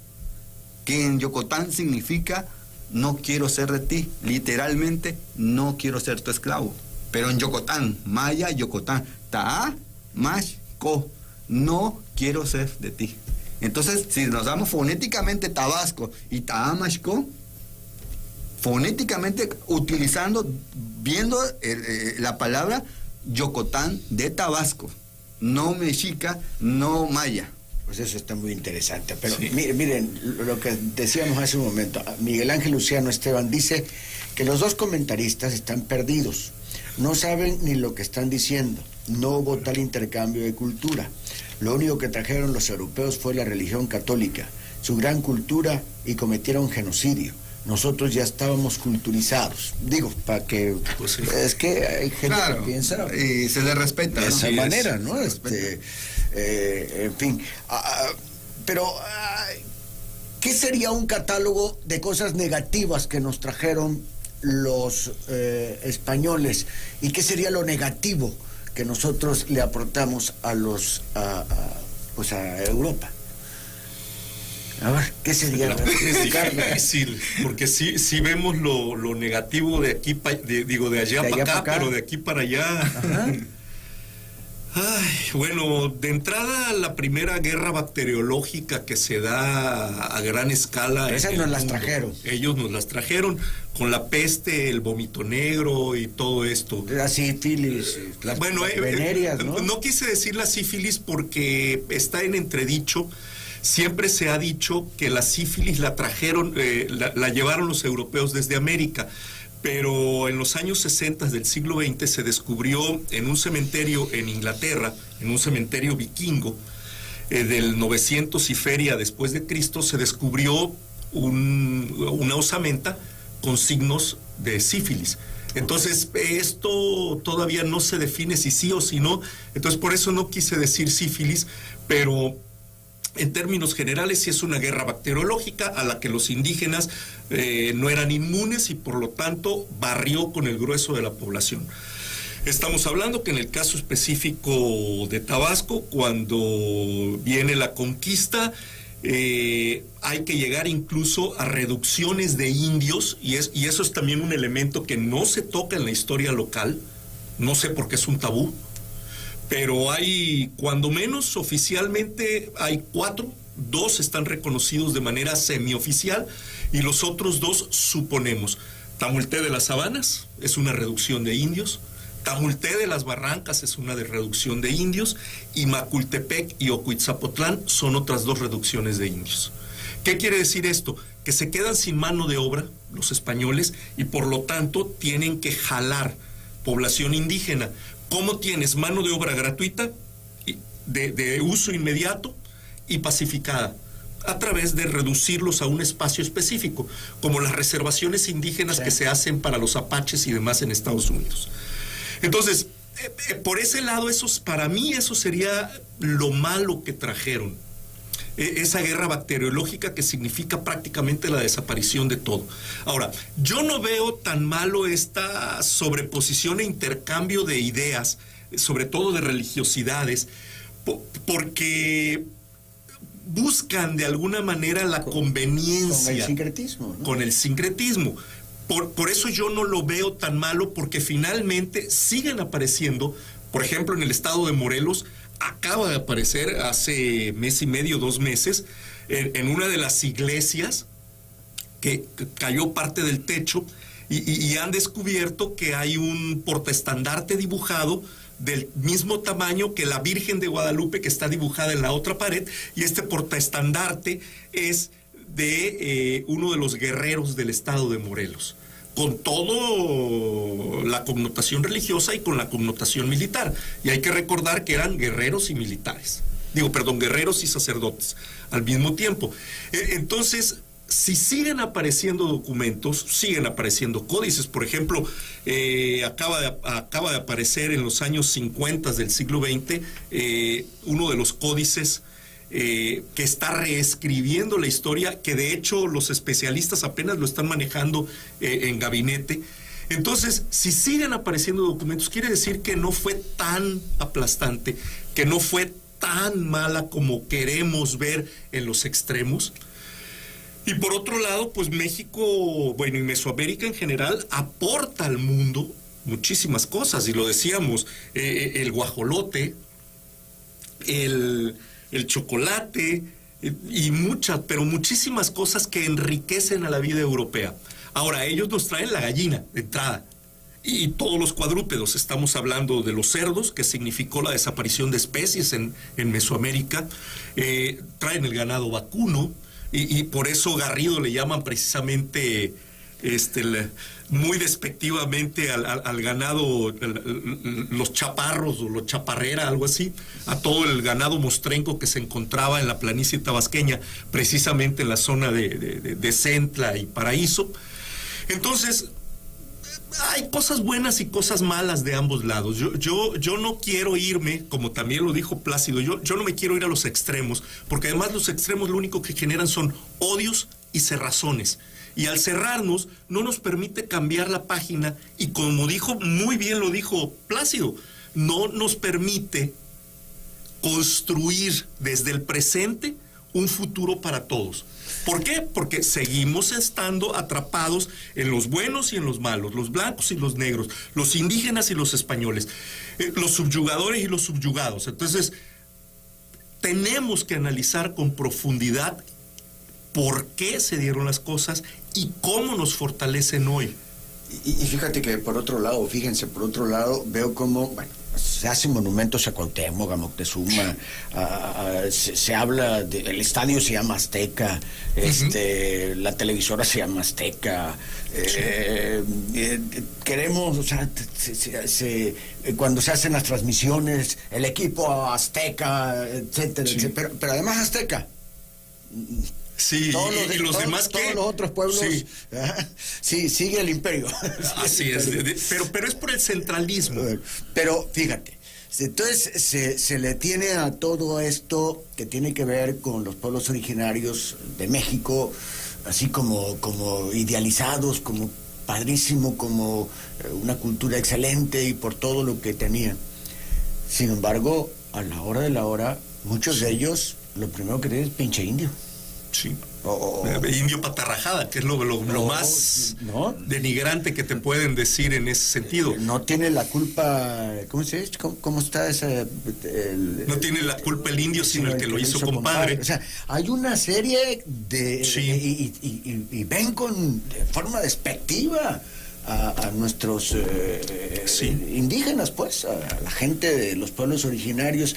que en Yocotán significa no quiero ser de ti, literalmente no quiero ser tu esclavo. Pero en Yocotán, maya Yocotán, Ta'a Mashko, no quiero ser de ti. Entonces, si nos damos fonéticamente Tabasco y Ta'a Mashko, fonéticamente viendo la palabra Yocotán de Tabasco, no mexica, no maya. Pues eso está muy interesante. Pero sí, miren lo que decíamos hace un momento. Miguel Ángel Luciano Esteban dice que los dos comentaristas están perdidos. No saben ni lo que están diciendo. No hubo tal intercambio de cultura. Lo único que trajeron los europeos fue la religión católica, su gran cultura, y cometieron genocidio. Nosotros ya estábamos culturizados. Digo, para que... Pues sí. Es que hay gente que piensa... Y se le respeta de esa manera, ¿no? En fin. Pero, ¿qué sería un catálogo de cosas negativas que nos trajeron los españoles? ¿Y qué sería lo negativo que nosotros le aportamos a Europa? A ver, ¿qué sería? Es difícil, porque sí vemos lo negativo de aquí, de allá para acá, pero de aquí para allá. Ajá. Ay, bueno, de entrada la primera guerra bacteriológica que se da a gran escala. Esas nos las trajeron. Ellos nos las trajeron con la peste, el vómito negro y todo esto. La sífilis, las venerias, ¿no? No quise decir la sífilis porque está en entredicho. Siempre se ha dicho que la sífilis la trajeron, la llevaron los europeos desde América, pero en los años 60 del siglo XX se descubrió en un cementerio en Inglaterra, en un cementerio vikingo, del 900 y feria después de Cristo, se descubrió una osamenta con signos de sífilis. Entonces, esto todavía no se define si sí o si no, entonces por eso no quise decir sífilis, pero... En términos generales, sí es una guerra bacteriológica a la que los indígenas no eran inmunes y por lo tanto barrió con el grueso de la población. Estamos hablando que en el caso específico de Tabasco, cuando viene la conquista, hay que llegar incluso a reducciones de indios y eso es también un elemento que no se toca en la historia local, no sé por qué es un tabú. Pero hay, cuando menos oficialmente, hay 4, 2 están reconocidos de manera semioficial y los otros 2 suponemos. Tamulté de las Sabanas es una reducción de indios, Tamulté de las Barrancas es una reducción de indios y Macultepec y Ocuitzapotlán son otras 2 reducciones de indios. ¿Qué quiere decir esto? Que se quedan sin mano de obra los españoles y por lo tanto tienen que jalar población indígena. ¿Cómo tienes mano de obra gratuita, de uso inmediato y pacificada? A través de reducirlos a un espacio específico, como las reservaciones indígenas que se hacen para los apaches y demás en Estados Unidos. Entonces, por ese lado, para mí eso sería lo malo que trajeron. Esa guerra bacteriológica que significa prácticamente la desaparición de todo. Ahora, yo no veo tan malo esta sobreposición e intercambio de ideas, sobre todo de religiosidades, porque buscan de alguna manera la conveniencia. Con el sincretismo, ¿no? Con el sincretismo. Por eso yo no lo veo tan malo, porque finalmente siguen apareciendo, por ejemplo, en el estado de Morelos, acaba de aparecer hace mes y medio, 2 meses, en una de las iglesias que cayó parte del techo y han descubierto que hay un portaestandarte dibujado del mismo tamaño que la Virgen de Guadalupe que está dibujada en la otra pared, y este portaestandarte es de uno de los guerreros del estado de Morelos, con todo la connotación religiosa y con la connotación militar. Y hay que recordar que eran guerreros y militares. Guerreros y sacerdotes al mismo tiempo. Entonces, si siguen apareciendo documentos, siguen apareciendo códices. Por ejemplo, acaba de aparecer en los años 50 del siglo XX uno de los códices que está reescribiendo la historia, que de hecho los especialistas apenas lo están manejando en gabinete. Entonces, si siguen apareciendo documentos, quiere decir que no fue tan aplastante, que no fue tan mala como queremos ver en los extremos. Y por otro lado, pues México, bueno, y Mesoamérica en general, aporta al mundo muchísimas cosas, y lo decíamos, el guajolote, el chocolate, y pero muchísimas cosas que enriquecen a la vida europea. Ahora, ellos nos traen la gallina de entrada, y todos los cuadrúpedos. Estamos hablando de los cerdos, que significó la desaparición de especies en Mesoamérica. Traen el ganado vacuno, y por eso Garrido le llaman precisamente muy despectivamente al ganado, los chaparros o los chaparrera, algo así, a todo el ganado mostrenco que se encontraba en la planicie tabasqueña, precisamente en la zona de Centla y Paraíso. Entonces, hay cosas buenas y cosas malas de ambos lados. Yo no quiero irme, como también lo dijo Plácido, yo no me quiero ir a los extremos, porque además los extremos lo único que generan son odios y cerrazones. Y al cerrarnos, no nos permite cambiar la página, y como muy bien lo dijo Plácido, no nos permite construir desde el presente un futuro para todos. ¿Por qué? Porque seguimos estando atrapados en los buenos y en los malos, los blancos y los negros, los indígenas y los españoles, los subyugadores y los subyugados. Entonces, tenemos que analizar con profundidad por qué se dieron las cosas y cómo nos fortalecen hoy. Y fíjate que por otro lado, veo cómo, bueno, se hacen monumentos a Cuauhtémoc, a Moctezuma, se habla, el estadio se llama Azteca, la televisora se llama Azteca, queremos, o sea, cuando se hacen las transmisiones, el equipo Azteca, etcétera, etcétera, pero además Azteca. Sí, y los demás que... Todos los otros pueblos, sí, sigue el imperio. Así es, pero es por el centralismo. Pero fíjate, entonces se le tiene a todo esto que tiene que ver con los pueblos originarios de México, así como idealizados, como padrísimo, como una cultura excelente y por todo lo que tenían. Sin embargo, a la hora de la hora, muchos de ellos, lo primero que tienen es pinche indio. Sí. Indio patarrajada, que es lo más denigrante que te pueden decir en ese sentido. No tiene la culpa, ¿cómo se dice? ¿Cómo está ese? No tiene la culpa el indio, sino el que lo hizo compadre. O sea, hay una serie de... Sí. Y ven de forma despectiva a nuestros indígenas, pues, a la gente de los pueblos originarios.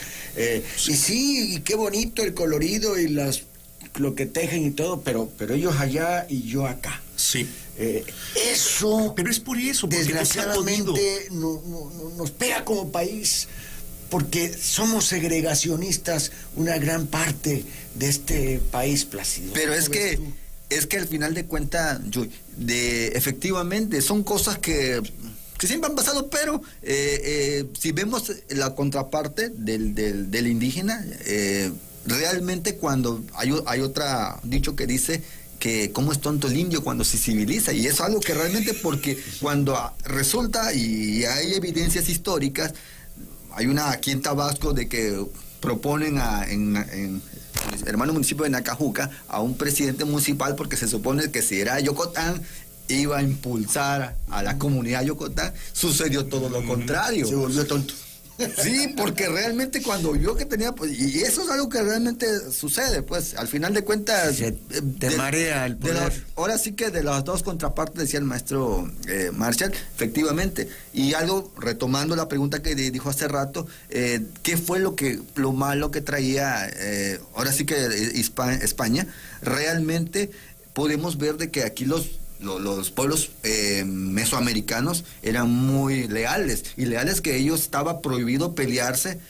Y qué bonito el colorido y lo que tejen y todo, pero ellos allá y yo acá. Sí. Eso... Pero es por eso, porque desgraciadamente nos pega como país, porque somos segregacionistas una gran parte de este país, Plácido. Pero es que al final de cuentas, efectivamente, son cosas que siempre han pasado, pero si vemos la contraparte del indígena, realmente cuando hay otra dicho que dice que cómo es tonto el indio cuando se civiliza, y eso es algo que realmente, porque cuando resulta y hay evidencias históricas, hay una aquí en Tabasco de que proponen en el hermano municipio de Nacajuca a un presidente municipal, porque se supone que si era Yocotán iba a impulsar a la comunidad Yocotán. Sucedió todo lo contrario, se volvió tonto. Sí, porque realmente cuando vio que tenía, pues, y eso es algo que realmente sucede, pues, al final de cuentas... Te marea el poder. Ahora sí que de las dos contrapartes, decía el maestro Marshall, efectivamente. Y algo, retomando la pregunta que dijo hace rato, ¿qué fue lo malo que traía, ahora sí que España? Realmente podemos ver de que aquí los pueblos mesoamericanos eran muy leales, y leales que ellos estaba prohibido pelearse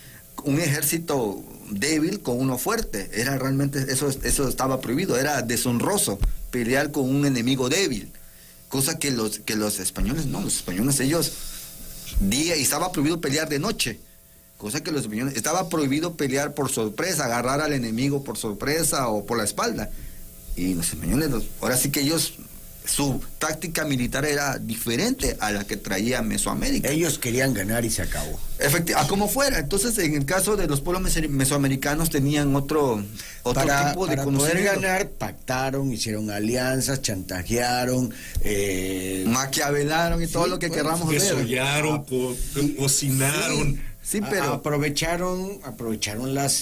un ejército débil con uno fuerte. Era realmente, eso estaba prohibido, era deshonroso pelear con un enemigo débil, cosa que los españoles no, los españoles ellos y estaba prohibido pelear de noche, cosa que los españoles, estaba prohibido pelear por sorpresa, agarrar al enemigo por sorpresa o por la espalda, y los españoles ahora sí que ellos su táctica militar era diferente a la que traía Mesoamérica. Ellos querían ganar y se acabó. A como fuera. Entonces, en el caso de los pueblos mesoamericanos tenían otro tipo de para conocimiento. poder ganar, pactaron, hicieron alianzas, chantajearon, maquiavelaron y todo lo que querramos ver. Desollaron, cocinaron. Sí, pero aprovecharon las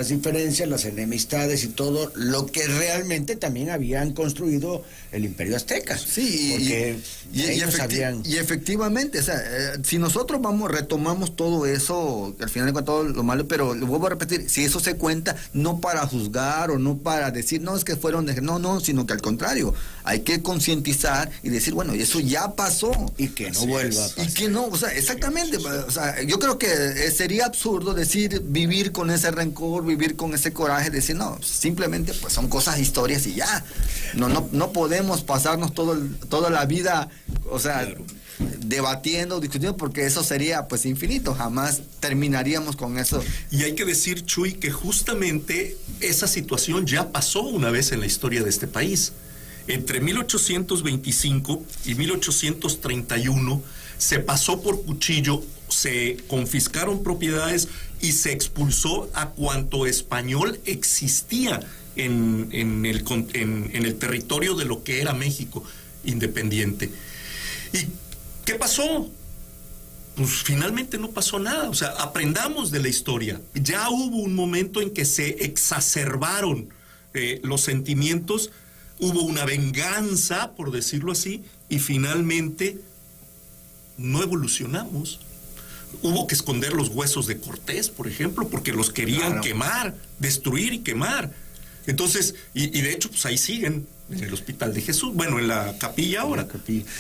diferencias, las enemistades y todo lo que realmente también habían construido el Imperio Azteca. Sí, y efectivamente, o sea, si nosotros retomamos todo eso, al final de todo lo malo, pero lo vuelvo a repetir, si eso se cuenta, no para juzgar o no para decir, no, es que fueron, no, sino que al contrario, hay que concientizar y decir, bueno, eso ya pasó. Y que no vuelva a pasar. Y que no, o sea, exactamente, o sea, yo creo que sería absurdo vivir con ese rencor, vivir con ese coraje, decir, no, simplemente pues son cosas, historias y ya. No podemos pasarnos toda la vida, o sea, claro, debatiendo, discutiendo, porque eso sería pues infinito, jamás terminaríamos con eso. Y hay que decir, Chuy, que justamente esa situación ya pasó una vez en la historia de este país. Entre 1825 y 1831 se pasó por cuchillo, se confiscaron propiedades y se expulsó a cuanto español existía en el territorio de lo que era México independiente. ¿Y qué pasó? Pues finalmente no pasó nada. O sea, aprendamos de la historia. Ya hubo un momento en que se exacerbaron los sentimientos, hubo una venganza, por decirlo así, y finalmente no evolucionamos. Hubo que esconder los huesos de Cortés, por ejemplo, porque los querían quemar, destruir y quemar. Entonces, y de hecho, pues ahí siguen, en el Hospital de Jesús, bueno, en la capilla ahora.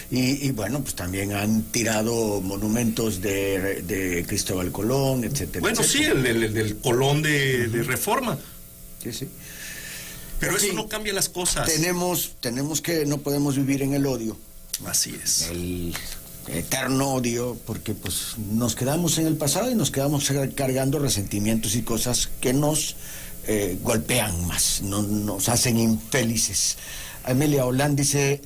Y bueno, pues también han tirado monumentos de Cristóbal Colón, etcétera. Bueno, etcétera. Sí, el del Colón de Reforma. Sí. Pero eso no cambia las cosas. Tenemos que, no podemos vivir en el odio. Así es. El eterno odio, porque pues nos quedamos en el pasado y nos quedamos cargando resentimientos y cosas que nos golpean más, nos hacen infelices. Amelia Holland dice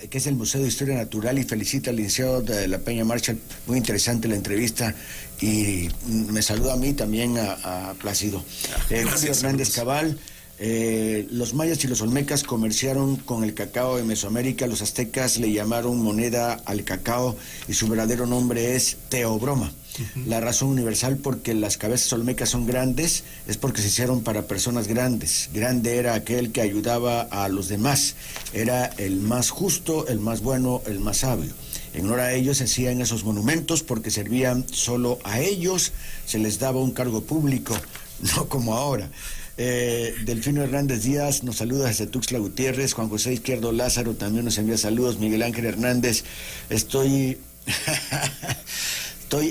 que es el Museo de Historia Natural y felicita al licenciado de la Peña Marshall. Muy interesante la entrevista y me saluda a mí también a Plácido. Julio Hernández Cabal. Los mayas y los olmecas comerciaron con el cacao de Mesoamérica. Los aztecas le llamaron moneda al cacao y su verdadero nombre es teobroma. La razón universal porque las cabezas olmecas son grandes es porque se hicieron para personas grandes. Grande era aquel que ayudaba a los demás. Era el más justo, el más bueno, el más sabio. En honor a ellos se hacían esos monumentos porque servían solo a ellos. Se les daba un cargo público, no como ahora. Delfino Hernández Díaz nos saluda desde Tuxtla Gutiérrez. Juan José Izquierdo Lázaro también nos envía saludos. Miguel Ángel Hernández, estoy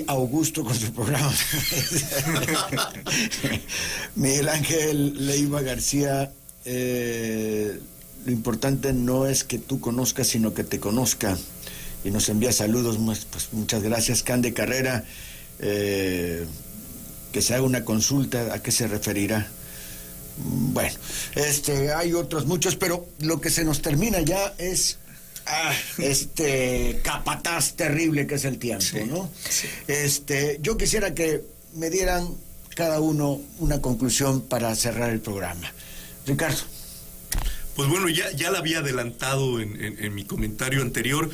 a gusto con su programa. Miguel Ángel Leiva García, lo importante no es que tú conozcas, sino que te conozca. Y nos envía saludos, pues muchas gracias. Cande Carrera, que se haga una consulta, ¿a qué se referirá? Bueno, hay otros muchos, pero lo que se nos termina ya es capataz terrible que es el tiempo, sí, ¿no? Sí. Yo quisiera que me dieran cada uno una conclusión para cerrar el programa. Ricardo. Pues bueno, ya la había adelantado en mi comentario anterior.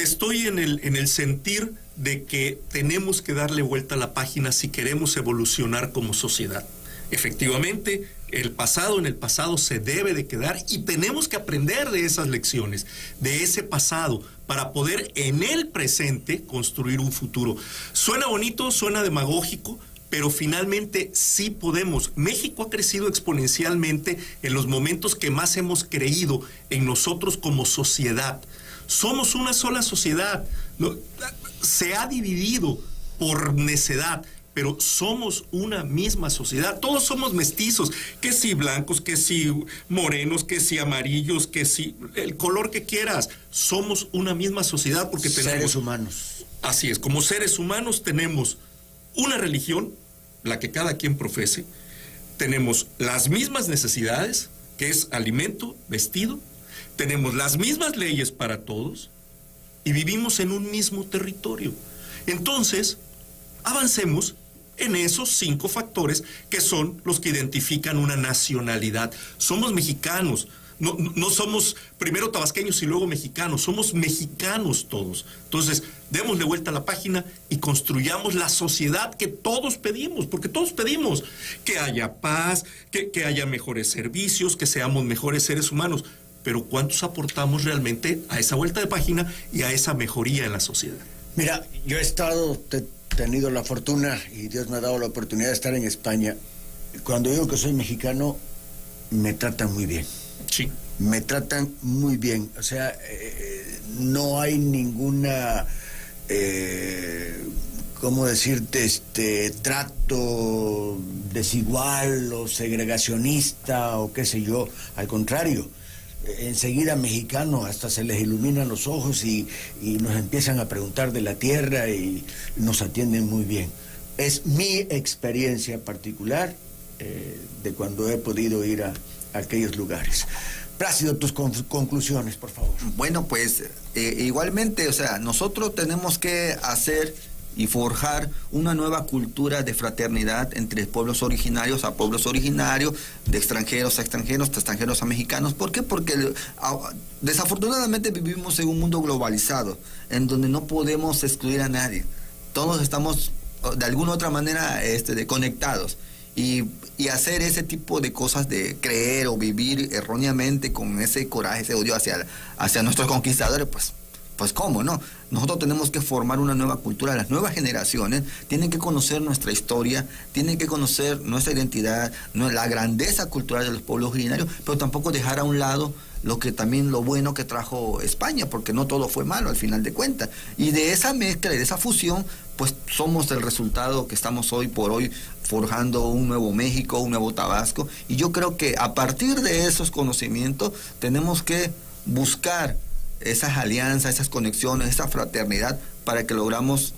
Estoy en el sentir de que tenemos que darle vuelta a la página si queremos evolucionar como sociedad. Efectivamente, en el pasado se debe de quedar y tenemos que aprender de esas lecciones, de ese pasado, para poder en el presente construir un futuro. Suena bonito, suena demagógico, pero finalmente sí podemos. México ha crecido exponencialmente en los momentos que más hemos creído en nosotros como sociedad. Somos una sola sociedad, se ha dividido por necedad, pero somos una misma sociedad. Todos somos mestizos, que si blancos, que si morenos, que si amarillos, que si el color que quieras. Somos una misma sociedad porque tenemos seres humanos. Así es, como seres humanos tenemos una religión, la que cada quien profese, tenemos las mismas necesidades, que es alimento, vestido, tenemos las mismas leyes para todos y vivimos en un mismo territorio. Entonces, avancemos en esos 5 factores que son los que identifican una nacionalidad. Somos mexicanos, no somos primero tabasqueños y luego mexicanos, somos mexicanos todos. Entonces, démosle vuelta a la página y construyamos la sociedad que todos pedimos, porque todos pedimos que haya paz, que haya mejores servicios, que seamos mejores seres humanos. Pero ¿cuántos aportamos realmente a esa vuelta de página y a esa mejoría en la sociedad? Mira, yo he tenido la fortuna y Dios me ha dado la oportunidad de estar en España. Cuando digo que soy mexicano, me tratan muy bien. Sí. Me tratan muy bien. O sea, no hay ninguna, ¿cómo decirte? Trato desigual o segregacionista o qué sé yo. Al contrario, enseguida mexicano hasta se les iluminan los ojos y nos empiezan a preguntar de la tierra y nos atienden muy bien. Es mi experiencia particular de cuando he podido ir a aquellos lugares. Plácido, tus conclusiones, por favor. Bueno, pues igualmente, o sea, nosotros tenemos que hacer y forjar una nueva cultura de fraternidad entre pueblos originarios a pueblos originarios, de extranjeros a extranjeros, de extranjeros a mexicanos. ¿Por qué? Porque desafortunadamente vivimos en un mundo globalizado, en donde no podemos excluir a nadie. Todos estamos de alguna u otra manera conectados. Y hacer ese tipo de cosas de creer o vivir erróneamente con ese coraje, ese odio hacia nuestros conquistadores, pues ¿cómo, no? Nosotros tenemos que formar una nueva cultura. Las nuevas generaciones tienen que conocer nuestra historia, tienen que conocer nuestra identidad, la grandeza cultural de los pueblos originarios, pero tampoco dejar a un lado lo bueno que trajo España, porque no todo fue malo al final de cuentas. Y de esa mezcla y de esa fusión, pues somos el resultado que estamos hoy por hoy forjando un nuevo México, un nuevo Tabasco. Y yo creo que a partir de esos conocimientos tenemos que buscar esas alianzas, esas conexiones, esa fraternidad para que logramos,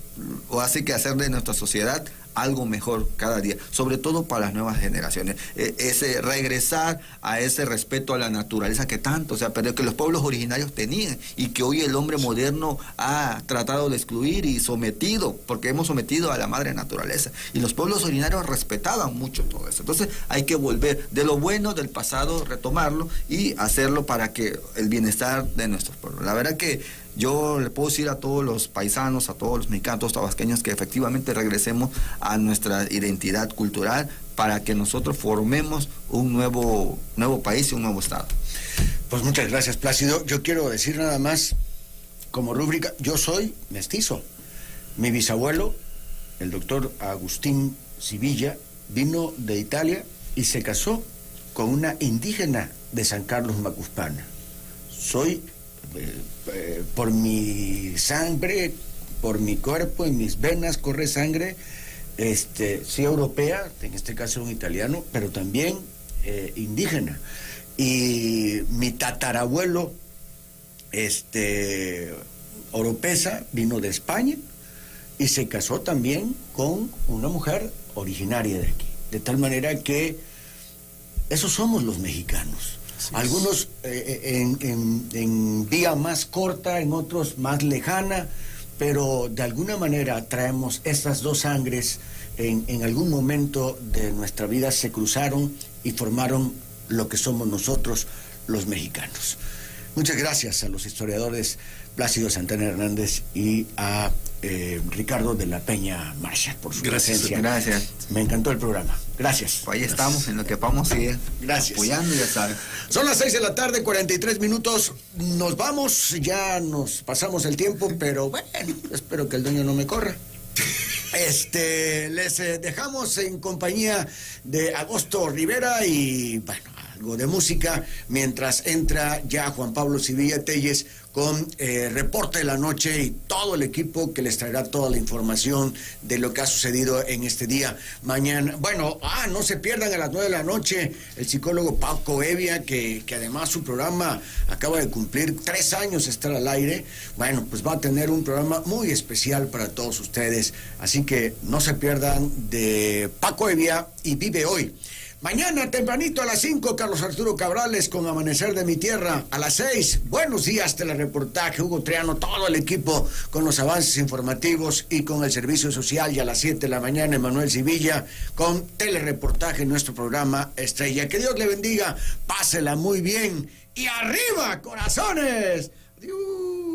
o así que hacer de nuestra sociedad algo mejor cada día, sobre todo para las nuevas generaciones. Ese regresar a ese respeto a la naturaleza que tanto se ha perdido, que los pueblos originarios tenían y que hoy el hombre moderno ha tratado de excluir y sometido, porque hemos sometido a la madre naturaleza. Y los pueblos originarios respetaban mucho todo eso. Entonces hay que volver de lo bueno del pasado, retomarlo y hacerlo para que el bienestar de nuestros pueblos. La verdad que yo le puedo decir a todos los paisanos, a todos los mexicanos, todos los tabasqueños, que efectivamente regresemos a nuestra identidad cultural para que nosotros formemos un nuevo país y un nuevo estado. Pues muchas gracias, Plácido. Yo quiero decir nada más como rúbrica, yo soy mestizo. Mi bisabuelo, el doctor Agustín Sivilla, vino de Italia y se casó con una indígena de San Carlos Macuspana. Soy por mi sangre, por mi cuerpo, en mis venas corre sangre, sí europea, en este caso un italiano, pero también indígena. Y mi tatarabuelo, oropesa, vino de España y se casó también con una mujer originaria de aquí. De tal manera que esos somos los mexicanos. Algunos en vía más corta, en otros más lejana, pero de alguna manera traemos estas dos sangres, en algún momento de nuestra vida se cruzaron y formaron lo que somos nosotros, los mexicanos. Muchas gracias a los historiadores Plácido Santana Hernández y a Ricardo de la Peña Marshall por su presencia. Gracias. Me encantó el programa. Gracias. Ahí estamos, en lo que vamos seguir apoyando, ya saben. Son las 6:43 p.m. Nos vamos, ya nos pasamos el tiempo, pero bueno, espero que el dueño no me corra. Les dejamos en compañía de Agosto Rivera y bueno, algo de música mientras entra ya Juan Pablo Sivilla Telles con Reporte de la Noche y todo el equipo que les traerá toda la información de lo que ha sucedido en este día. Mañana, bueno, no se pierdan a las 9 de la noche el psicólogo Paco Evia, que además su programa acaba de cumplir 3 años estar al aire. Bueno, pues va a tener un programa muy especial para todos ustedes, así que no se pierdan de Paco Evia y Vive Hoy. Mañana tempranito a las 5, Carlos Arturo Cabrales con Amanecer de mi Tierra. A las 6, buenos días, telereportaje, Hugo Triano, todo el equipo con los avances informativos y con el servicio social. Y a las 7 de la mañana, Emanuel Sevilla con telereportaje en nuestro programa Estrella. Que Dios le bendiga, pásela muy bien y arriba, corazones. Adiós.